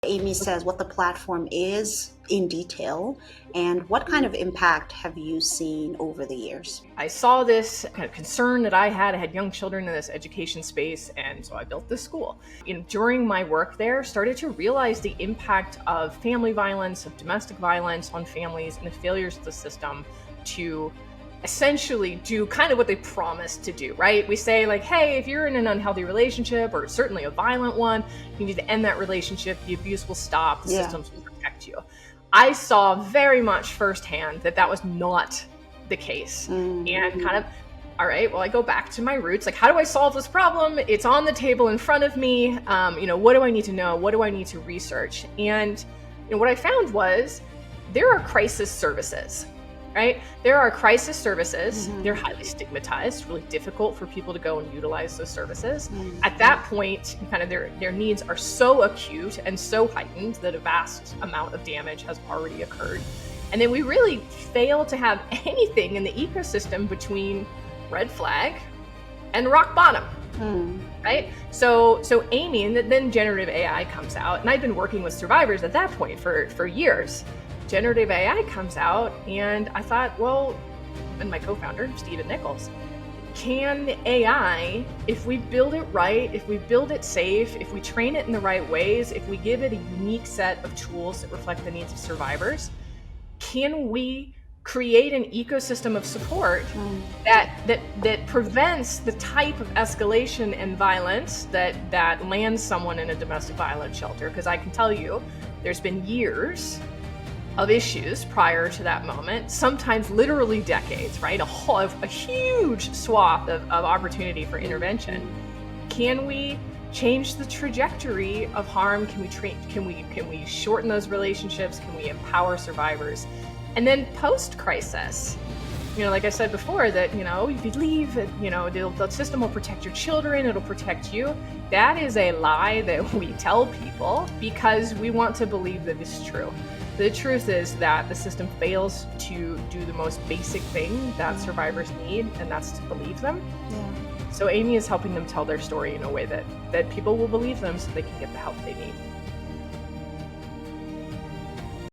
Aimee says what the platform is in detail, and what kind of impact have you seen over the years? I saw this kind of concern that I had. I had young children in this education space, and so I built this school. During my work there, started to realize the impact of family violence, of domestic violence on families, and the failures of the system to essentially do kind of what they promised to do, right? We say like, hey, if you're in an unhealthy relationship, or certainly a violent one, you need to end that relationship. The abuse will stop. The systems will protect you. I saw very much firsthand that that was not the case. And kind of, all right, well, I go back to my roots. Like, how do I solve this problem? It's on the table in front of me. What do I need to know? What do I need to research? And what I found was there are crisis services. Right? There are crisis services. They're highly stigmatized, really difficult for people to go and utilize those services. At that point, kind of their needs are so acute and so heightened that a vast amount of damage has already occurred. And then we really fail to have anything in the ecosystem between red flag and rock bottom. Right? So Aimee, and then generative AI comes out, and I've been working with survivors at that point for years. Generative AI comes out, and I thought, well, and my co-founder, Stephen Nichols, can AI, if we build it right, if we build it safe, if we train it in the right ways, if we give it a unique set of tools that reflect the needs of survivors, can we create an ecosystem of support that prevents the type of escalation and violence that lands someone in a domestic violence shelter? Because I can tell you, there's been years of issues prior to that moment, sometimes literally decades, right? A huge swath of opportunity for intervention. Can we change the trajectory of harm? Can we shorten those relationships? Can we empower survivors? And then post-crisis, like I said before, that, if you leave, the system will protect your children, it'll protect you. That is a lie that we tell people because we want to believe that it's true. The truth is that the system fails to do the most basic thing that survivors need, and that's to believe them. So Aimee is helping them tell their story in a way that people will believe them so they can get the help they need.